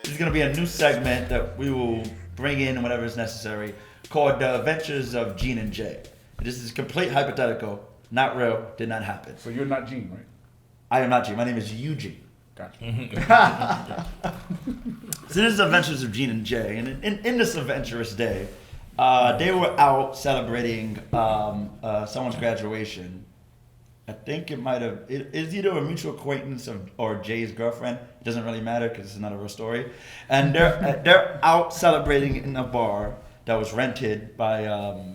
This is going to be a new segment that we will bring in whenever it's necessary, called The Adventures of Gene and Jay. This is complete hypothetical, not real, did not happen. So you're not Gene, right? I am not Gene. My name is Eugene. Gotcha. So this is Adventures of Gene and Jay, and in this adventurous day, they were out celebrating someone's graduation. I think it's either a mutual acquaintance or Jay's girlfriend. It doesn't really matter because it's not a real story. And they're out celebrating in a bar that was rented by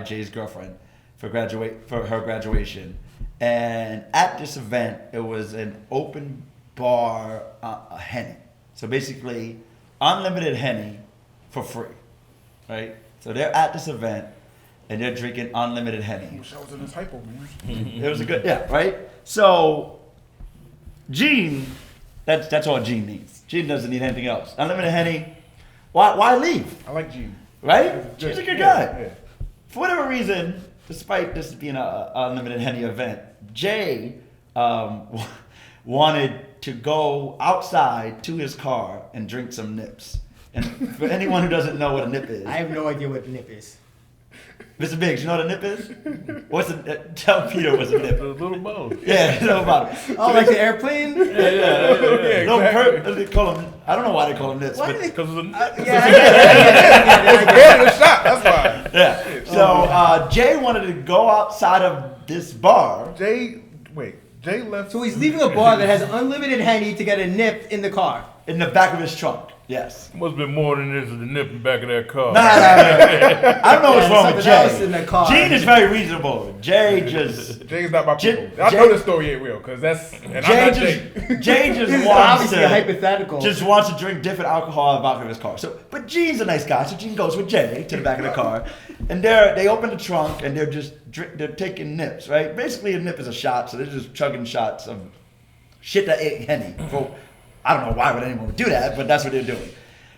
Jay's girlfriend for her graduation. And at this event, it was an open bar Henny. So basically, unlimited Henny for free, right? So they're at this event, and they're drinking unlimited Henny. I wish I was in this hypo, man. It was a good, yeah, right? So, Gene, that's all Gene needs. Gene doesn't need anything else. Unlimited Henny, why leave? I like Gene. Right? Gene's a good guy. Yeah. For whatever reason, despite this being an unlimited Henny event, Jay wanted to go outside to his car and drink some nips. And for anyone who doesn't know what a nip is, I have no idea what a nip is. Mr. Biggs, you know what a nip is? Tell Peter what's a nip. A little boat. Yeah, you know about it. Oh, like the airplane? Yeah, No, exactly. they call them. I don't know why they call them nips. Why But, do they? Because of the Yeah, the shot. That's fine. yeah. So Jay wanted to go outside of this bar. Jay left. So he's leaving a bar that has unlimited Henny to get a nip in the car. In the back of his trunk. Yes. must have been more than this in the nip in the back of that car. Nah. I don't know what's wrong with something else in Jay. the car. Gene is very reasonable. Jay just. Jay's not my Jay- people. I know this story ain't real, because that's. And I'm not Jay. Jay This just is wants obviously to. hypothetical. Just wants to drink different alcohol in the back of his car. So, but Gene's a nice guy, so Gene goes with Jay to the back of the car, and they open the trunk and they're taking nips, right? Basically, a nip is a shot, so they're just chugging shots of shit that ain't Henny. I don't know why would anyone would do that, but that's what they're doing.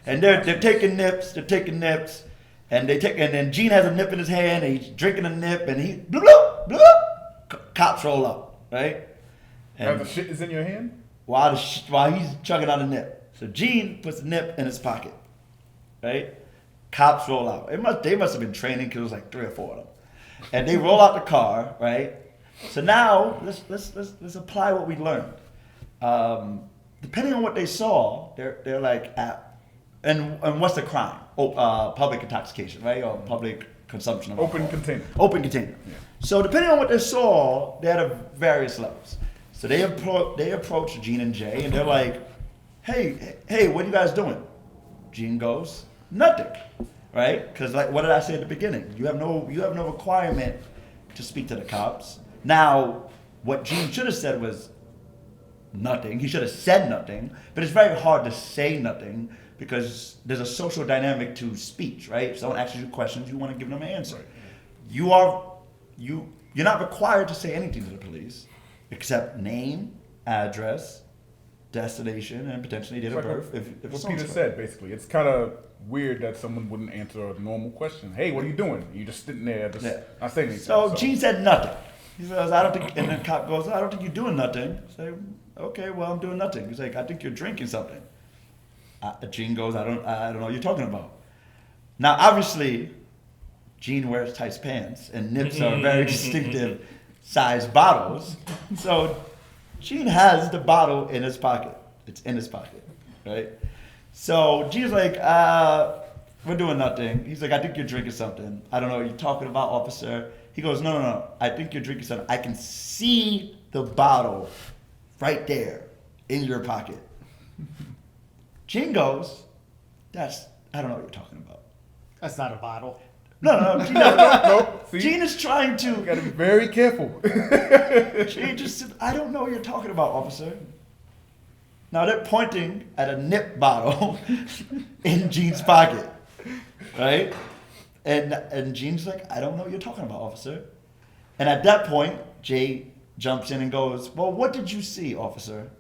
And they're taking nips, and then Gene has a nip in his hand, and he's drinking a nip, and he bloop bloop bloop. Cops roll up, right? As the shit is in your hand? While he's chugging on a nip. So Gene puts the nip in his pocket, right? Cops roll out. They must have been training because it was like 3 or 4 of them. And they roll out the car, right? So now let's apply what we learned. Depending on what they saw, they're like and what's the crime? Public intoxication, right? Or public consumption of Open alcohol. container. Open container. Yeah. So depending on what they saw, they had various levels. So they approach Gene and Jay, and they're like, "Hey, what are you guys doing?" Gene goes, "Nothing," right? Because like, what did I say at the beginning? You have no requirement to speak to the cops. Now, what Gene should have said was nothing. He should have said nothing, but it's very hard to say nothing because there's a social dynamic to speech, right? If someone asks you questions, you want to give them an answer. Right. You're not required to say anything to the police except name, address, destination, and potentially date of Like birth. If what someone's Peter said, basically. It's kind of weird that someone wouldn't answer a normal question. Hey, what are you doing? You're just sitting there, just not saying anything. So Gene said nothing. He says, "I don't think," and the cop goes, "I don't think you're doing nothing." I say, "Okay, well, I'm doing nothing." He's like, "I think you're drinking something." Gene goes, I don't know what you're talking about. Now, obviously, Gene wears tight pants, and nips are very distinctive size bottles. So Gene has the bottle in his pocket. It's in his pocket, right? So Gene's like, "We're doing nothing." He's like, "I think you're drinking something. I don't know what you're talking about, officer." He goes, No. I think you're drinking something. I can see the bottle right there in your pocket." Gene goes, I don't know what you're talking about. That's not a bottle. No. Gene, No, see? Gene is trying You to. gotta be very careful. Gene just said, "I don't know what you're talking about, officer." Now they're pointing at a nip bottle in Gene's pocket, right? And Gene's like, "I don't know what you're talking about, officer." And at that point, Jay jumps in and goes, "Well, what did you see, officer?"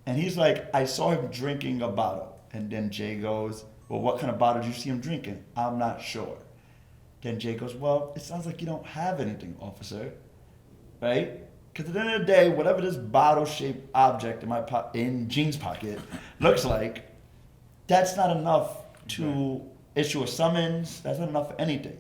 And he's like, "I saw him drinking a bottle." And then Jay goes, "Well, what kind of bottle did you see him drinking?" "I'm not sure." Then Jay goes, "Well, it sounds like you don't have anything, officer." Right? Because at the end of the day, whatever this bottle-shaped object in Gene's pocket looks like, that's not enough to issue a summons. That's not enough for anything.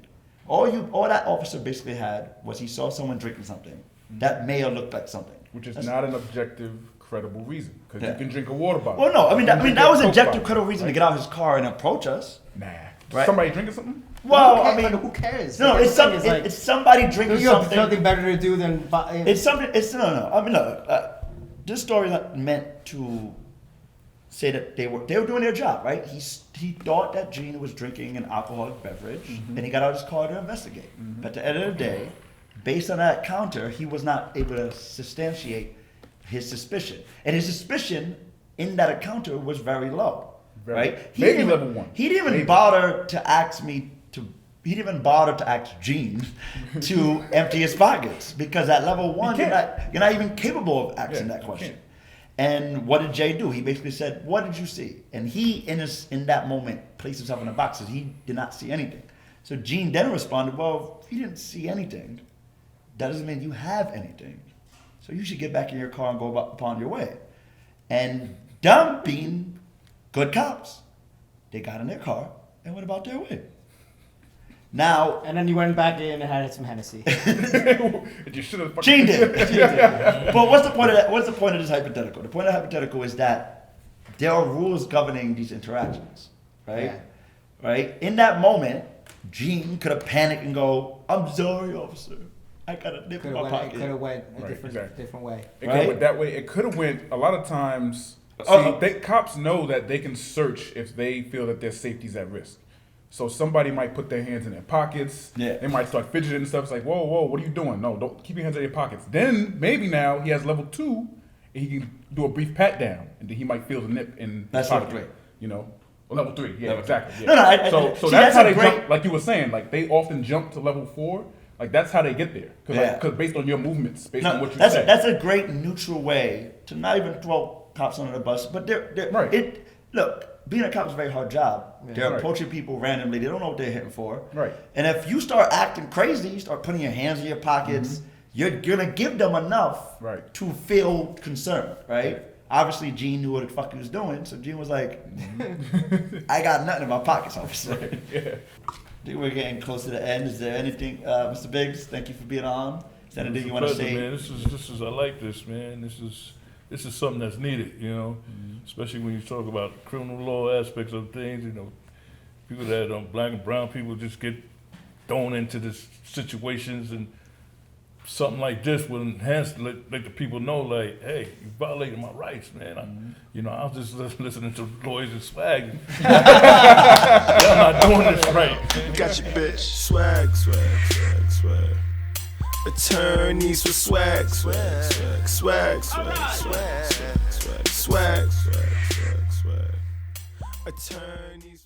All that officer basically had was he saw someone drinking something that may have looked like something. Which is not an objective, credible reason. Because you can drink a water bottle. Well, no, I mean that was an objective, credible reason to get out of his car and approach us. Nah. Right? Somebody drinking something? Well, Okay, I mean, but who cares? No, Like, it's the thing is, it's somebody drinking you have something. nothing better to do than. It's something. It's no. I mean, look. This story is not meant to say that they were doing their job, right? He thought that Gene was drinking an alcoholic beverage, and he got out of his car to investigate. But at the end of the day, based on that counter, he was not able to substantiate his suspicion, and his suspicion in that encounter was very low. Right? Maybe level 1. He didn't even bother to ask me to. He didn't even bother to ask Gene to empty his pockets because at level 1 you're not even capable of asking that question. And what did Jay do? He basically said, "What did you see?" And he in that moment placed himself in the boxes. He did not see anything. So Gene then responded, "Well, if you didn't see anything, that doesn't mean you have anything. So you should get back in your car and go upon your way." And them being good cops, they got in their car and went about their way. Now, And then you went back in and had some Hennessy. You should have. Gene did. But what's the point of that? What's the point of this hypothetical? The point of the hypothetical is that there are rules governing these interactions, right? Yeah. Right? In that moment, Gene could have panicked and go, "I'm sorry, officer. I got a nip in my pocket." Could have went a Right, different way. It could have went that way. It could have went a lot of times. Cops know that they can search if they feel that their safety's at risk. So somebody might put their hands in their pockets. Yeah. They might start fidgeting and stuff. It's like, whoa, what are you doing? No, don't keep your hands in your pockets. Then maybe now he has level 2, and he can do a brief pat down, and then he might feel the nip in That's his pocket. level 3. You know, well, level 3. Yeah, Level exactly. No, Yeah. no. So See, that's how a they great- jump. Like you were saying, like they often jump to level 4. Like that's how they get there. Because based on your movements, based on what you say. That's a great neutral way to not even throw cops under the bus. But they're Right. Look, being a cop is a very hard job. They're Right. approaching people randomly. They don't know what they're hitting for. Right. And if you start acting crazy, you start putting your hands in your pockets, you're gonna give them enough Right. to feel concerned, right? Obviously, Gene knew what the fuck he was doing, so Gene was like, "I got nothing in my pockets, officer." Yeah. I think we're getting close to the end. Is there anything, Mr. Biggs? Thank you for being on. Is there anything you want to Pleasure, say? man. This is I like this, man. This is something that's needed, you know, especially when you talk about criminal law aspects of things. You know, people that black and brown people just get thrown into this situations, and something like this will enhance, let the people know, like, hey, you violated my rights, man. I was just listening to lawyers and swag. Y'all not doing this right. Got your bitch. Swag. Attorneys with swag. Attorneys.